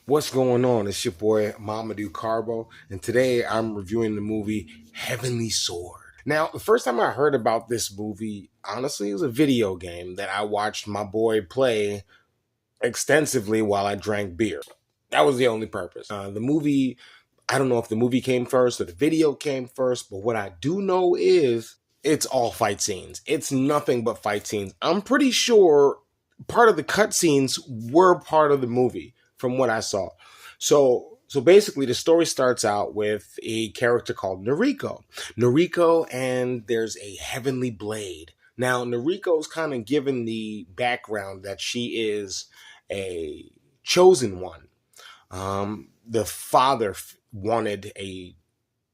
What's going on? It's your boy Mamudu Kargbo, and today I'm reviewing the movie Heavenly Sword. Now, the first time I heard about this movie, honestly, it was a video game that I watched my boy play extensively while I drank beer. That was the only purpose. The movie, I don't know if the movie came first or the video came first, but what I do know is it's all fight scenes. It's nothing but fight scenes. I'm pretty sure part of the cutscenes were part of the movie from what I saw. So basically the story starts out with a character called Noriko, and there's a heavenly blade. Now, Noriko's kind of given the background that she is a chosen one. The father wanted a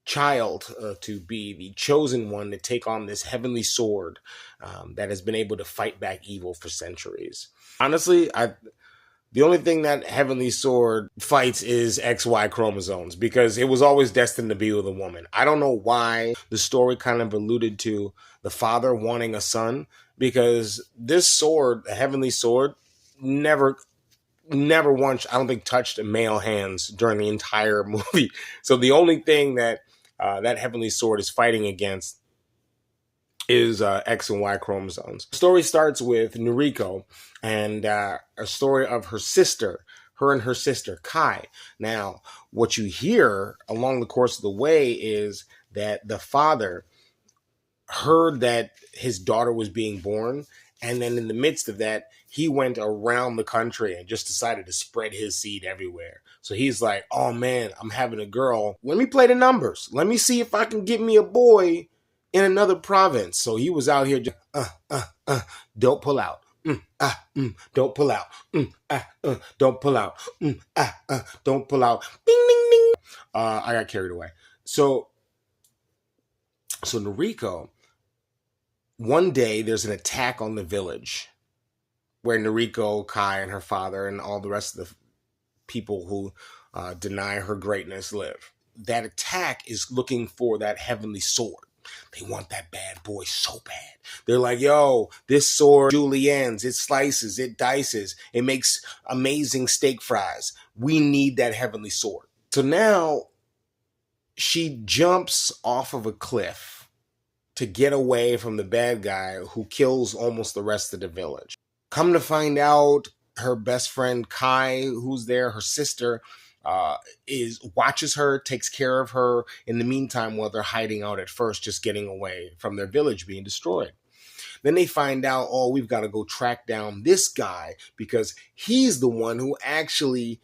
child to be the chosen one to take on this heavenly sword that has been able to fight back evil for centuries. Honestly, the only thing that heavenly sword fights is XY chromosomes, because it was always destined to be with a woman. I don't know why the story kind of alluded to the father wanting a son, because this sword, the heavenly sword, never once, I don't think, touched male hands during the entire movie. So the only thing that that heavenly sword is fighting against is X and Y chromosomes. The story starts with Noriko and a story of her sister, her and her sister, Kai. Now, what you hear along the course of the way is that the father heard that his daughter was being born, and then in the midst of that, he went around the country and just decided to spread his seed everywhere. So he's like, oh man, I'm having a girl. Let me play the numbers. Let me see if I can get me a boy in another province. So he was out here just, don't pull out. Don't pull out. Don't pull out. Don't pull out. Bing, bing, bing. I got carried away. So Noriko, one day there's an attack on the village where Noriko, Kai, and her father, and all the rest of the people who deny her greatness live. That attack is looking for that heavenly sword. They want that bad boy so bad. They're like, yo, this sword juliennes, it slices, it dices, it makes amazing steak fries. We need that heavenly sword. So now she jumps off of a cliff to get away from the bad guy who kills almost the rest of the village. Come to find out, her best friend Kai, who's there, her sister, watches her, takes care of her in the meantime while they're hiding out at first, just getting away from their village being destroyed. Then they find out, oh, we've got to go track down this guy because he's the one who actually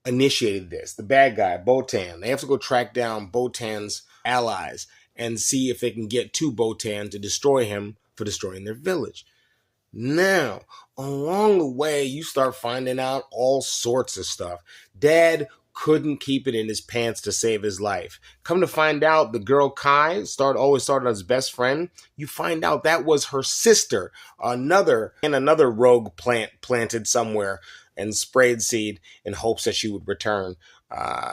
initiated this, the bad guy, Botan. They have to go track down Botan's allies and see if they can get to Botan to destroy him for destroying their village. Now, along the way, you start finding out all sorts of stuff. Dad couldn't keep it in his pants to save his life. Come to find out, the girl Kai always started as best friend. You find out that was her sister, another rogue plant planted somewhere and sprayed seed in hopes that she would return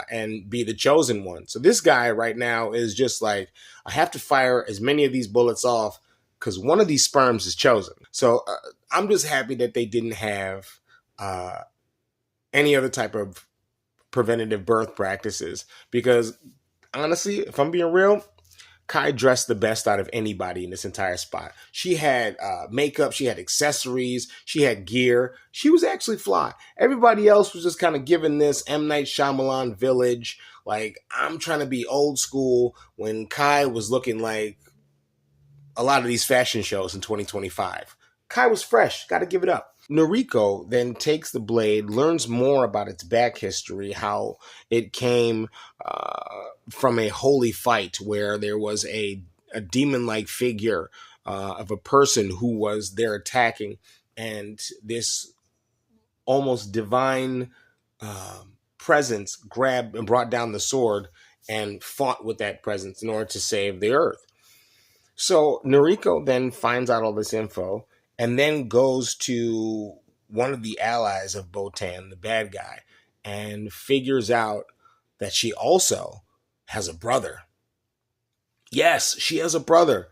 and be the chosen one. So this guy right now is just like, I have to fire as many of these bullets off because one of these sperms is chosen. So I'm just happy that they didn't have any other type of preventative birth practices, because honestly, if I'm being real, Kai dressed the best out of anybody in this entire spot. She had makeup, she had accessories, she had gear. She was actually fly. Everybody else was just kind of given this M. Night Shyamalan village, like, I'm trying to be old school, when Kai was looking like a lot of these fashion shows in 2025. Kai was fresh, got to give it up. Noriko then takes the blade, learns more about its back history, how it came from a holy fight where there was a demon-like figure of a person who was there attacking, and this almost divine presence grabbed and brought down the sword and fought with that presence in order to save the earth. So Noriko then finds out all this info and then goes to one of the allies of Botan, the bad guy, and figures out that she also has a brother. Yes, she has a brother.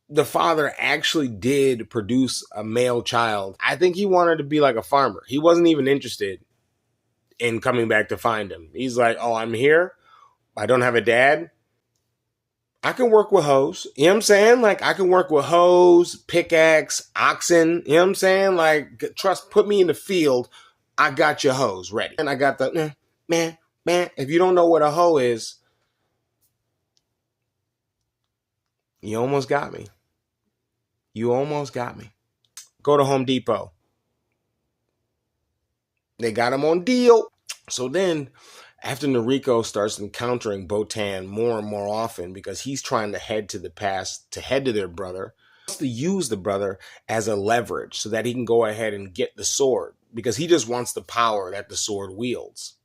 The father actually did produce a male child. I think he wanted to be like a farmer. He wasn't even interested in coming back to find him. He's like, oh, I'm here. I don't have a dad. I can work with hoes. You know what I'm saying? Like, I can work with hoes, pickaxe, oxen. You know what I'm saying? Like, put me in the field. I got your hoes ready. And I got the, man, if you don't know what a hoe is, you almost got me. You almost got me. Go to Home Depot. They got him on deal. So then, after Noriko starts encountering Botan more and more often because he's trying to head to the past, to head to their brother, he wants to use the brother as a leverage so that he can go ahead and get the sword because he just wants the power that the sword wields.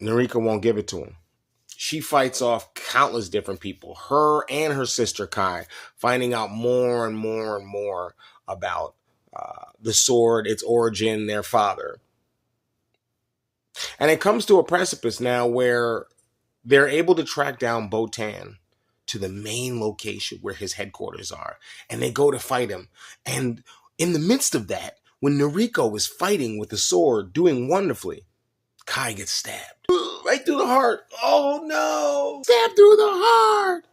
Noriko won't give it to him. She fights off countless different people, her and her sister Kai, finding out more and more and more about the sword, its origin, their father. And it comes to a precipice now where they're able to track down Botan to the main location where his headquarters are. And they go to fight him. And in the midst of that, when Noriko is fighting with the sword, doing wonderfully, Kai gets stabbed. Right through the heart. Oh no! Stabbed through the heart!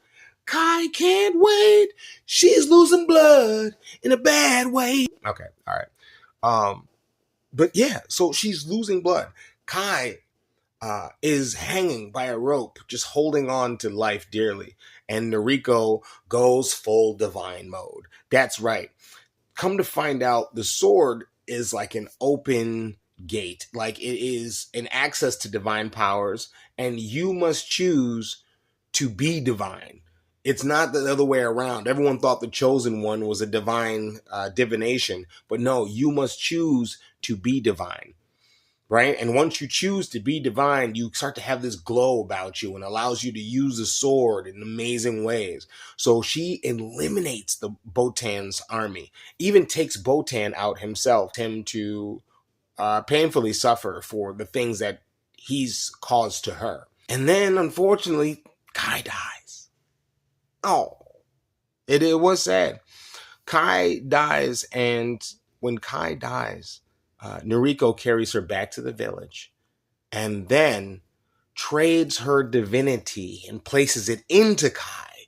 Kai can't wait. She's losing blood in a bad way. Okay, all right. But yeah, so she's losing blood. Kai is hanging by a rope, just holding on to life dearly. And Noriko goes full divine mode. That's right. Come to find out, the sword is like an open gate. Like, it is an access to divine powers, and you must choose to be divine. It's not the other way around. Everyone thought the chosen one was a divine divination, but no, you must choose to be divine. Right? And once you choose to be divine, you start to have this glow about you and allows you to use the sword in amazing ways. So she eliminates the Botan's army, even takes Botan out himself, him to painfully suffer for the things that he's caused to her. And then, unfortunately, Kai dies. Oh, it was sad. Kai dies, and when Kai dies, Noriko carries her back to the village and then trades her divinity and places it into Kai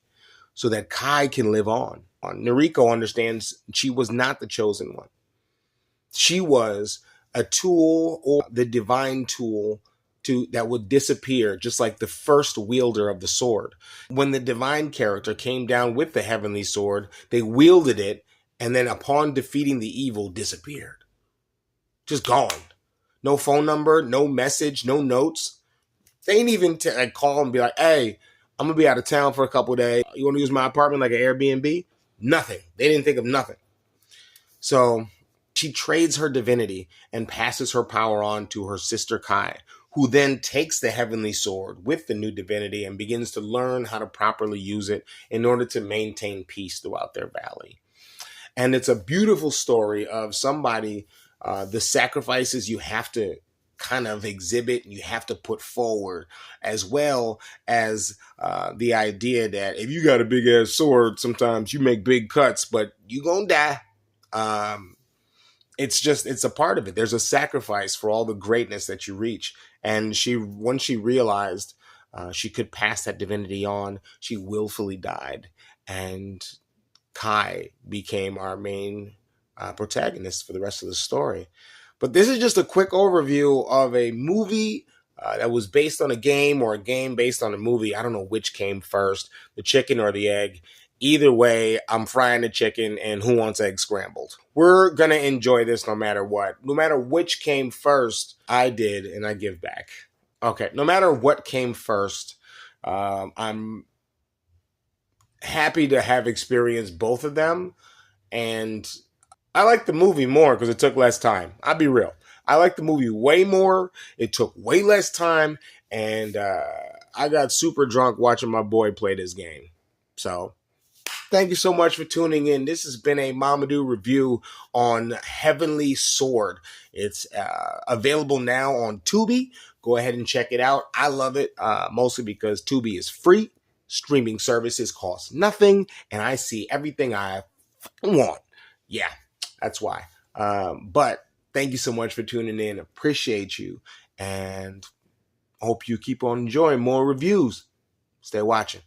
so that Kai can live on. Noriko understands she was not the chosen one. She was a tool, or the divine tool that would disappear, just like the first wielder of the sword. When the divine character came down with the heavenly sword, they wielded it, and then upon defeating the evil, disappeared. Just gone. No phone number, no message, no notes. They ain't even call and be like, hey, I'm going to be out of town for a couple of days. You want to use my apartment like an Airbnb? Nothing. They didn't think of nothing. So she trades her divinity and passes her power on to her sister Kai, who then takes the heavenly sword with the new divinity and begins to learn how to properly use it in order to maintain peace throughout their valley. And it's a beautiful story of somebody, the sacrifices you have to kind of exhibit and you have to put forward, as well as the idea that if you got a big ass sword, sometimes you make big cuts, but you gonna die. It's a part of it. There's a sacrifice for all the greatness that you reach. And once she realized she could pass that divinity on, she willfully died. And Kai became our main protagonist for the rest of the story. But this is just a quick overview of a movie that was based on a game, or a game based on a movie. I don't know which came first, the chicken or the egg. Either way, I'm frying the chicken, and who wants eggs scrambled? We're going to enjoy this no matter what. No matter which came first, I did, and I give back. Okay, no matter what came first, I'm happy to have experienced both of them. And I like the movie more because it took less time. I'll be real. I like the movie way more. It took way less time. And I got super drunk watching my boy play this game. So thank you so much for tuning in. This has been a Mamudu review on Heavenly Sword. It's available now on Tubi. Go ahead and check it out. I love it, mostly because Tubi is free. Streaming services cost nothing, and I see everything I want. Yeah, that's why. But Thank you so much for tuning in. Appreciate you. And hope you keep on enjoying more reviews. Stay watching.